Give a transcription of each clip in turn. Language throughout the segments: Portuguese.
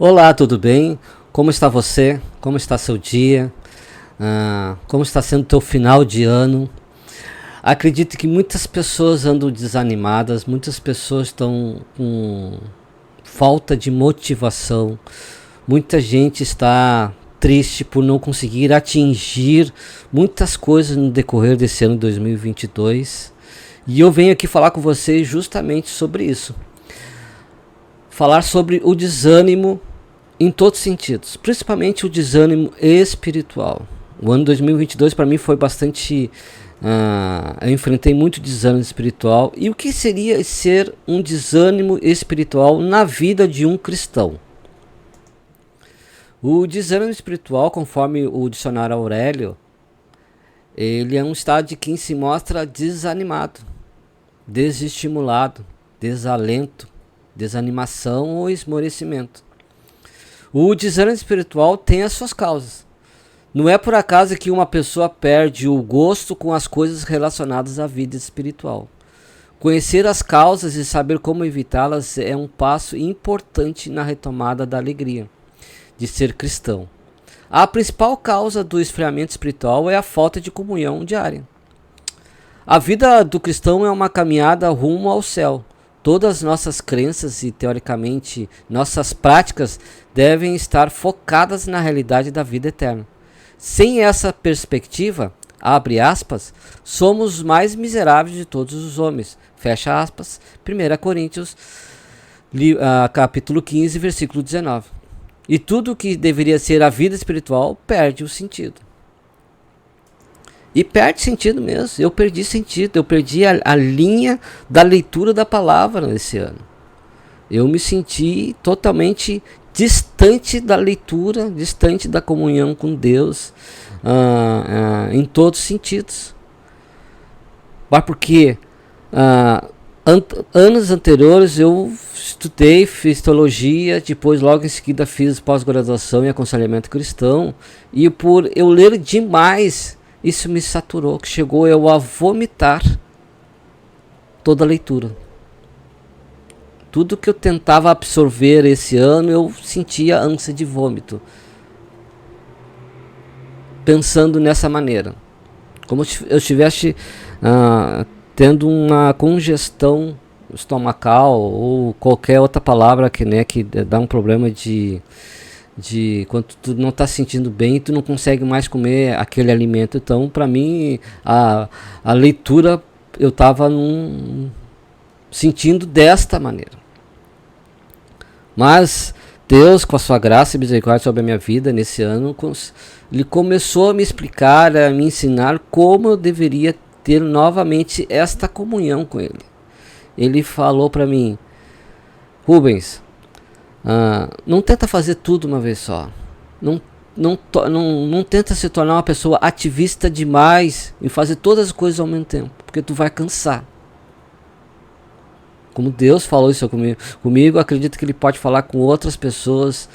Olá, tudo bem? Como está você? Como está seu dia? Como está sendo teu final de ano? Acredito que muitas pessoas andam desanimadas, muitas pessoas estão com falta de motivação, muita gente está triste por não conseguir atingir muitas coisas no decorrer desse ano 2022. E eu venho aqui falar com você justamente sobre isso. Falar sobre o desânimo em todos os sentidos, principalmente o desânimo espiritual. O ano 2022 para mim foi bastante... eu enfrentei muito desânimo espiritual. E o que seria ser um desânimo espiritual na vida de um cristão? O desânimo espiritual, conforme o dicionário Aurélio, ele é um estado de quem se mostra desanimado, desestimulado, desalento, desanimação ou esmorecimento. O desânimo espiritual tem as suas causas. Não é por acaso que uma pessoa perde o gosto com as coisas relacionadas à vida espiritual. Conhecer as causas e saber como evitá-las é um passo importante na retomada da alegria de ser cristão. A principal causa do esfriamento espiritual é a falta de comunhão diária. A vida do cristão é uma caminhada rumo ao céu. Todas as nossas crenças e, teoricamente, nossas práticas devem estar focadas na realidade da vida eterna. Sem essa perspectiva, abre aspas, somos os mais miseráveis de todos os homens. Fecha aspas, 1 Coríntios, capítulo 15, versículo 19. E tudo que deveria ser a vida espiritual perde o sentido. E perde sentido mesmo. Eu perdi sentido. Eu perdi a linha da leitura da palavra nesse ano. Eu me senti totalmente distante da leitura, distante da comunhão com Deus, em todos os sentidos. Mas porque anos anteriores eu estudei, fiz teologia, depois logo em seguida fiz pós-graduação em aconselhamento cristão, e por eu ler demais, isso me saturou, que chegou eu a vomitar toda a leitura. Tudo que eu tentava absorver esse ano, eu sentia ânsia de vômito. Pensando nessa maneira. Como se eu estivesse tendo uma congestão estomacal, ou qualquer outra palavra que dá um problema de quando tu não está sentindo bem, tu não consegue mais comer aquele alimento. Então, para mim, a leitura eu estava sentindo desta maneira. Mas Deus, com a sua graça e misericórdia sobre a minha vida nesse ano, Ele começou a me explicar, a me ensinar como eu deveria ter novamente esta comunhão com Ele. Ele falou para mim: Rubens, não tenta fazer tudo uma vez só. Não tenta se tornar uma pessoa ativista demais e fazer todas as coisas ao mesmo tempo, porque tu vai cansar. Como Deus falou isso comigo, acredito que Ele pode falar com outras pessoas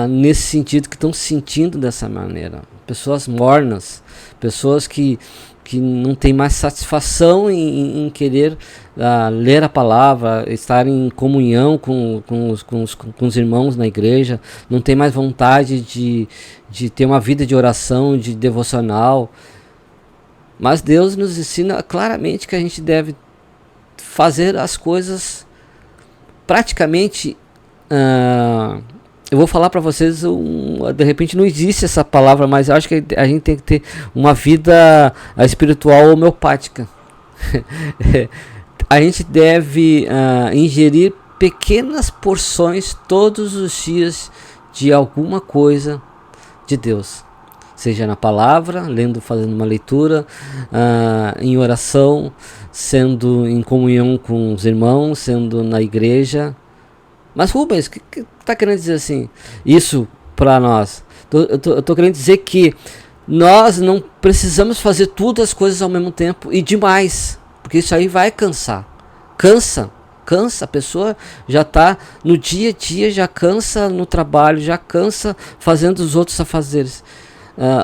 nesse sentido, que estão se sentindo dessa maneira. Pessoas mornas, pessoas que não têm mais satisfação em querer ler a palavra, estar em comunhão com os irmãos na igreja, não tem mais vontade de ter uma vida de oração, de devocional. Mas Deus nos ensina claramente que a gente deve fazer as coisas praticamente. Eu vou falar para vocês, de repente não existe essa palavra, mas eu acho que a gente tem que ter uma vida espiritual homeopática. A gente deve ingerir pequenas porções todos os dias de alguma coisa de Deus. Seja na palavra, fazendo uma leitura, em oração, sendo em comunhão com os irmãos, sendo na igreja. Mas Rubens, o que está querendo dizer assim? Isso para nós. Eu estou querendo dizer que nós não precisamos fazer todas as coisas ao mesmo tempo e demais, porque isso aí vai cansar. Cansa. A pessoa já está no dia a dia, já cansa no trabalho, já cansa fazendo os outros afazeres.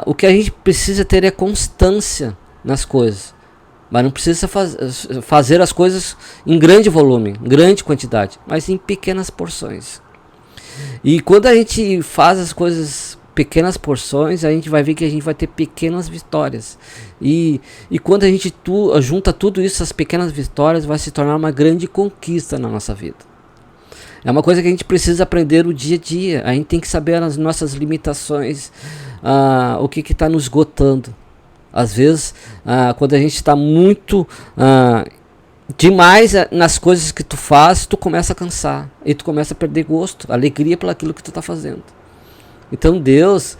O que a gente precisa ter é constância nas coisas. Mas não precisa fazer as coisas em grande volume, em grande quantidade, mas em pequenas porções. E quando a gente faz as coisas pequenas porções, a gente vai ver que a gente vai ter pequenas vitórias. E quando a gente junta tudo isso, as pequenas vitórias, vai se tornar uma grande conquista na nossa vida. É uma coisa que a gente precisa aprender no dia a dia. A gente tem que saber as nossas limitações, o que está nos esgotando. Às vezes, quando a gente está muito demais nas coisas que tu faz, tu começa a cansar. E tu começa a perder gosto, alegria pelo aquilo que tu está fazendo. Então Deus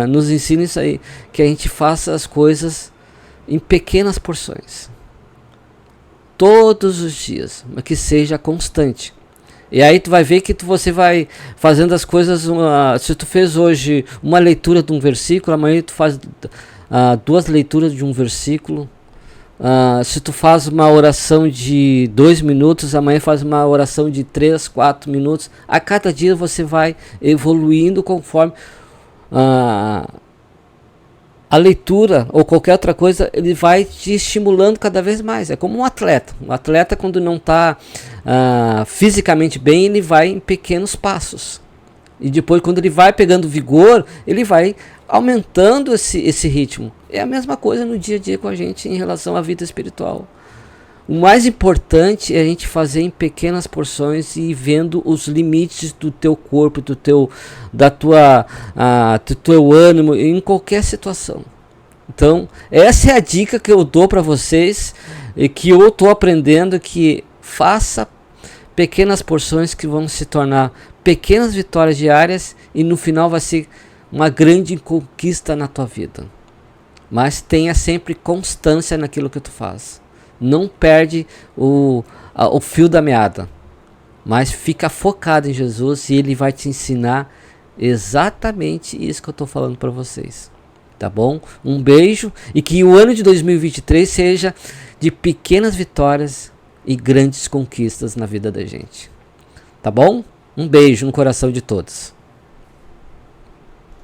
nos ensina isso aí. Que a gente faça as coisas em pequenas porções. Todos os dias. Mas que seja constante. E aí tu vai ver que você vai fazendo as coisas, se tu fez hoje uma leitura de um versículo, amanhã tu faz 2 leituras de um versículo. Se tu faz uma oração de 2 minutos, amanhã faz uma oração de 3, 4 minutos. A cada dia você vai evoluindo conforme a leitura ou qualquer outra coisa, ele vai te estimulando cada vez mais. É como um atleta. Um atleta, quando não está fisicamente bem, ele vai em pequenos passos. E depois, quando ele vai pegando vigor, ele vai aumentando esse ritmo. É a mesma coisa no dia a dia com a gente em relação à vida espiritual. O mais importante é a gente fazer em pequenas porções e vendo os limites do teu corpo, do teu ânimo, em qualquer situação. Então, essa é a dica que eu dou para vocês e que eu estou aprendendo, que faça pequenas porções que vão se tornar pequenas vitórias diárias e no final vai ser uma grande conquista na tua vida. Mas tenha sempre constância naquilo que tu faz. Não perde o fio da meada, mas fica focado em Jesus e Ele vai te ensinar exatamente isso que eu estou falando para vocês. Tá bom? Um beijo e que o ano de 2023 seja de pequenas vitórias e grandes conquistas na vida da gente. Tá bom? Um beijo no coração de todos.